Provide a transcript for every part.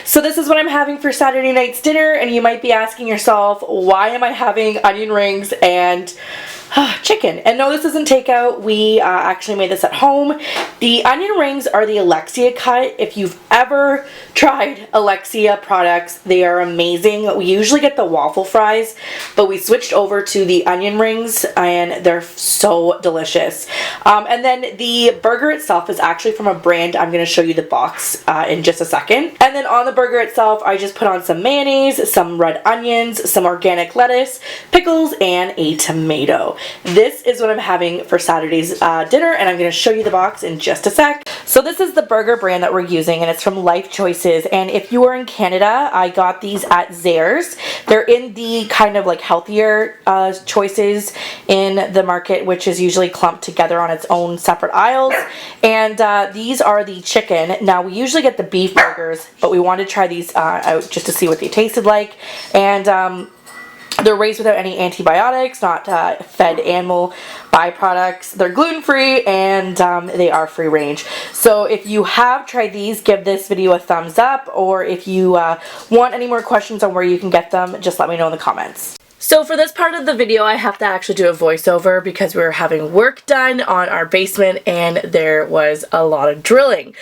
So this is what I'm having for Saturday night's dinner, and you might be asking yourself, why am I having onion rings and chicken? And no, this isn't takeout. We actually made this at home. The onion rings are the Alexia cut. If you've ever tried Alexia products, they are amazing. We usually get the waffle fries, but we switched over to the onion rings and they're so delicious. And then the burger itself is actually from a brand. I'm going to show you the box in just a second. And then on the burger itself, I just put on some mayonnaise, some red onions, some organic lettuce, pickles, and a tomato. This is what I'm having for Saturday's dinner, and I'm going to show you the box in just a sec. So this is the burger brand that we're using, and it's from Life Choices. And if you are in Canada, I got these at Zehrs. They're in the kind of like healthier choices in the market, which is usually clumped together on its own separate aisles. And these are the chicken. Now we usually get the beef burgers, but we wanted to try these out just to see what they tasted like. And they're raised without any antibiotics, not fed animal byproducts. They're gluten-free and they are free range. So if you have tried these, give this video a thumbs up, or if you want any more questions on where you can get them, just let me know in the comments. So for this part of the video, I have to actually do a voiceover because we were having work done on our basement and there was a lot of drilling.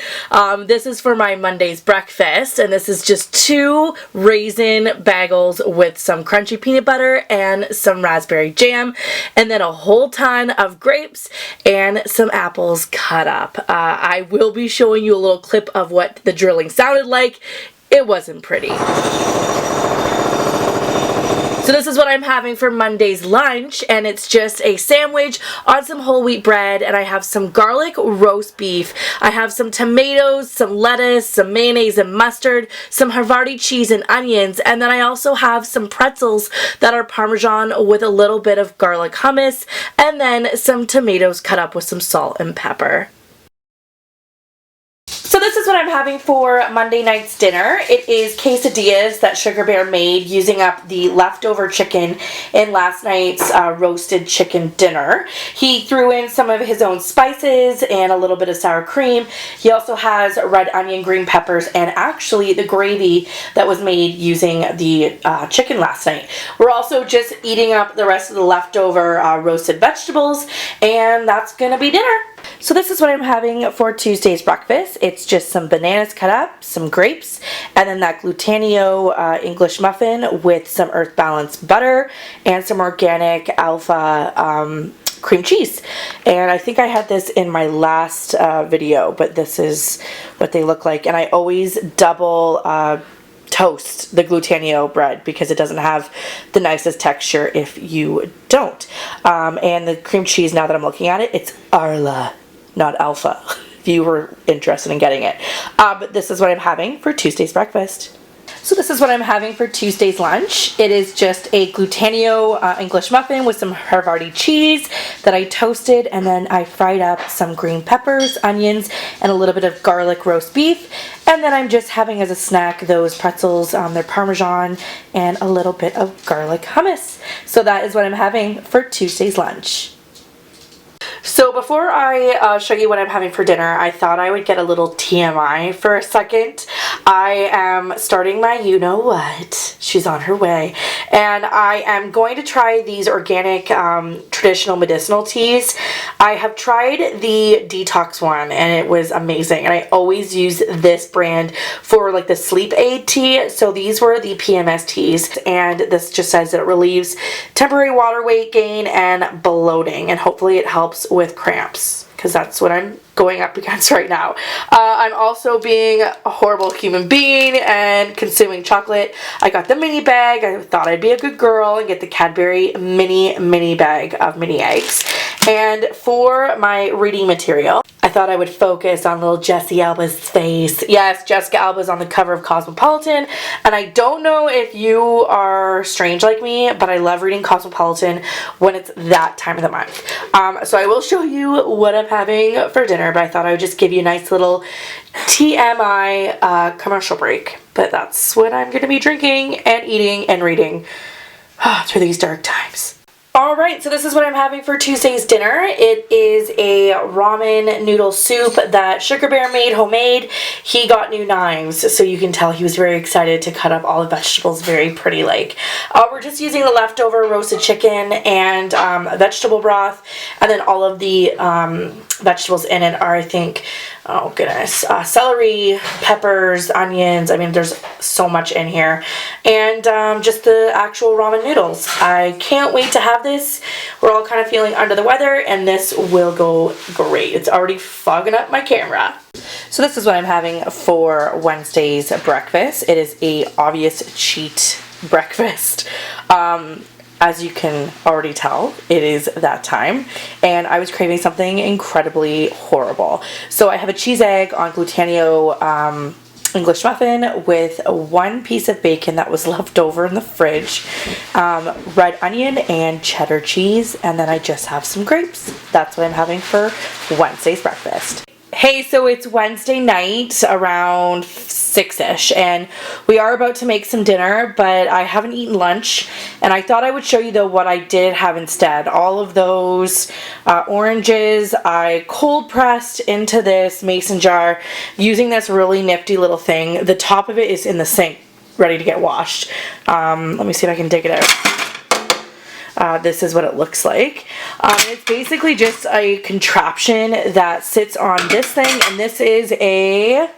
This is for my Monday's breakfast, and this is just 2 raisin bagels with some crunchy peanut butter and some raspberry jam, and then a whole ton of grapes and some apples cut up. I will be showing you a little clip of what the drilling sounded like. It wasn't pretty. So this is what I'm having for Monday's lunch, and it's just a sandwich on some whole wheat bread, and I have some garlic roast beef. I have some tomatoes, some lettuce, some mayonnaise and mustard, some Havarti cheese and onions, and then I also have some pretzels that are Parmesan with a little bit of garlic hummus, and then some tomatoes cut up with some salt and pepper. So this is what I'm having for Monday night's dinner. It is quesadillas that Sugar Bear made using up the leftover chicken in last night's roasted chicken dinner. He threw in some of his own spices and a little bit of sour cream. He also has red onion, green peppers, and actually the gravy that was made using the chicken last night. We're also just eating up the rest of the leftover roasted vegetables, and that's gonna be dinner. So this is what I'm having for Tuesday's breakfast. It's just some bananas cut up, some grapes, and then that Glutaneo English muffin with some Earth Balance butter and some organic alpha cream cheese. And I think I had this in my last video, but this is what they look like. And I always double toast the Glutaneo bread because it doesn't have the nicest texture if you don't. And the cream cheese, now that I'm looking at it, it's Arla, not Alpha, if you were interested in getting it. But this is what I'm having for Tuesday's breakfast. So this is what I'm having for Tuesday's lunch. It is just a Glutaneo English muffin with some Havarti cheese that I toasted, and then I fried up some green peppers, onions, and a little bit of garlic roast beef. And then I'm just having as a snack those pretzels, they're Parmesan, and a little bit of garlic hummus. So that is what I'm having for Tuesday's lunch. So before I show you what I'm having for dinner, I thought I would get a little TMI for a second. I am starting my you-know-what. She's on her way. And I am going to try these organic traditional medicinal teas. I have tried the detox one and it was amazing. And I always use this brand for like the sleep aid tea. So these were the PMS teas. And this just says that it relieves temporary water weight gain and bloating. And hopefully it helps with cramps, because that's what I'm going up against right now. I'm also being a horrible human being and consuming chocolate. I got the mini bag. I thought I'd be a good girl and get the Cadbury mini bag of mini eggs. And for my reading material, I thought I would focus on little Jessica Alba's face. Yes, Jessica Alba's on the cover of Cosmopolitan, and I don't know if you are strange like me, but I love reading Cosmopolitan when it's that time of the month. So I will show you what I'm having for dinner, but I thought I would just give you a nice little TMI commercial break. But that's what I'm going to be drinking and eating and reading through these dark times. Alright, so this is what I'm having for Tuesday's dinner. It is a ramen noodle soup that Sugar Bear made homemade. He got new knives, so you can tell he was very excited to cut up all the vegetables very pretty like. We're just using the leftover roasted chicken and vegetable broth, and then all of the vegetables in it are, I think, oh goodness, celery, peppers, onions. I mean, there's so much in here. And just the actual ramen noodles. I can't wait to have this. We're all kind of feeling under the weather, and this will go great. It's already fogging up my camera. So this is what I'm having for Wednesday's breakfast. It is a obvious cheat breakfast. As you can already tell, it is that time, and I was craving something incredibly horrible. So I have a cheese egg on glutenio English muffin with one piece of bacon that was left over in the fridge, red onion and cheddar cheese, and then I just have some grapes. That's what I'm having for Wednesday's breakfast. Hey, so it's Wednesday night around 6-ish, and we are about to make some dinner, but I haven't eaten lunch, and I thought I would show you though what I did have instead. All of those oranges I cold pressed into this mason jar using this really nifty little thing. The top of it is in the sink, ready to get washed. Let me see if I can dig it out. This is what it looks like. It's basically just a contraption that sits on this thing, and this is a,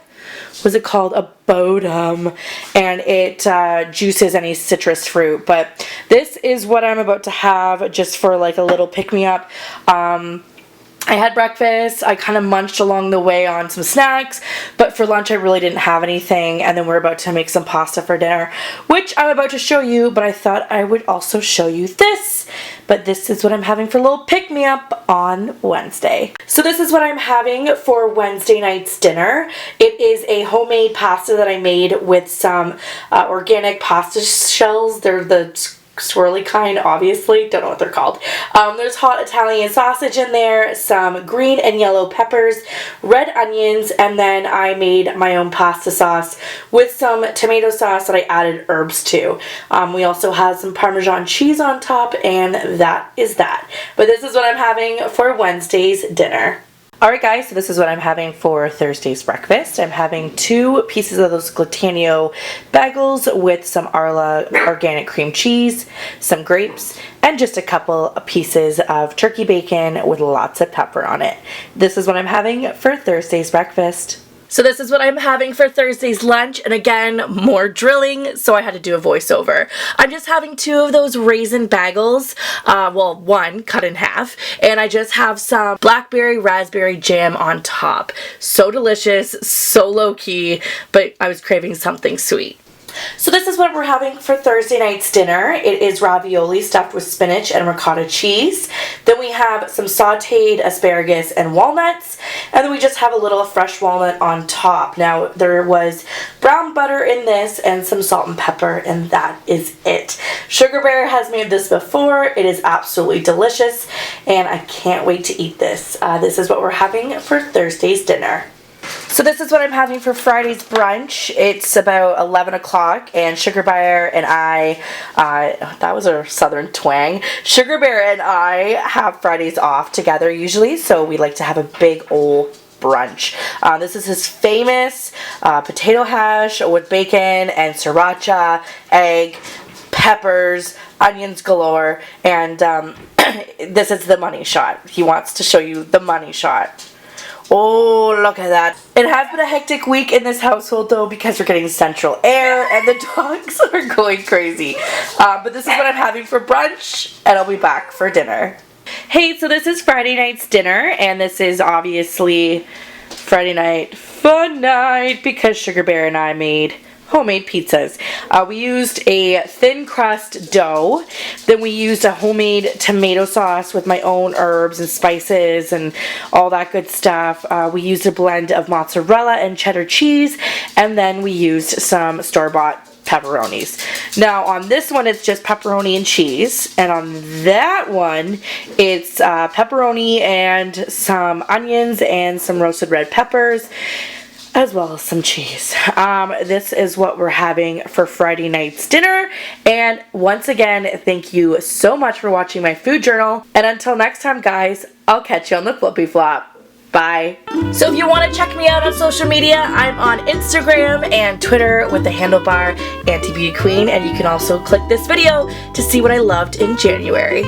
what's it called? A Bodum, and it juices any citrus fruit. But this is what I'm about to have just for like a little pick-me-up. I had breakfast, I kind of munched along the way on some snacks, but for lunch I really didn't have anything, and then we're about to make some pasta for dinner, which I'm about to show you, but I thought I would also show you this. But this is what I'm having for a little pick-me-up on Wednesday. So this is what I'm having for Wednesday night's dinner. It is a homemade pasta that I made with some organic pasta shells. They're the swirly kind, obviously. Don't know what they're called. There's hot Italian sausage in there, some green and yellow peppers, red onions, and then I made my own pasta sauce with some tomato sauce that I added herbs to. We also have some Parmesan cheese on top, and that is that. But this is what I'm having for Wednesday's dinner. Alright guys, so this is what I'm having for Thursday's breakfast. I'm having 2 pieces of those glutenio bagels with some Arla organic cream cheese, some grapes, and just a couple of pieces of turkey bacon with lots of pepper on it. This is what I'm having for Thursday's breakfast. So this is what I'm having for Thursday's lunch, and again, more drilling, so I had to do a voiceover. I'm just having 2 of those raisin bagels, well, one cut in half, and I just have some blackberry raspberry jam on top. So delicious, so low-key, but I was craving something sweet. So this is what we're having for Thursday night's dinner. It is ravioli stuffed with spinach and ricotta cheese. Then we have some sauteed asparagus and walnuts. And then we just have a little fresh walnut on top. Now there was brown butter in this and some salt and pepper, and that is it. Sugar Bear has made this before. It is absolutely delicious, and I can't wait to eat this. This is what we're having for Thursday's dinner. So this is what I'm having for Friday's brunch. It's about 11 o'clock, and Sugar Bear and I, that was a southern twang. Sugar Bear and I have Fridays off together usually, so we like to have a big old brunch. This is his famous potato hash with bacon and sriracha, egg, peppers, onions galore, and this is the money shot. He wants to show you the money shot. Oh, look at that. It has been a hectic week in this household though, because we're getting central air and the dogs are going crazy. But this is what I'm having for brunch, and I'll be back for dinner. Hey, so this is Friday night's dinner, and this is obviously Friday night fun night because Sugar Bear and I made homemade pizzas. We used a thin crust dough. Then we used a homemade tomato sauce with my own herbs and spices and all that good stuff. We used a blend of mozzarella and cheddar cheese, and then we used some store-bought pepperonis. Now on this one it's just pepperoni and cheese, and on that one it's pepperoni and some onions and some roasted red peppers. as well as some cheese. This is what we're having for Friday night's dinner. And once again, thank you so much for watching my food journal. And until next time, guys, I'll catch you on the flippy flop. Bye. So if you want to check me out on social media, I'm on Instagram and Twitter with the handlebar Auntie Beauty Queen. And you can also click this video to see what I loved in January.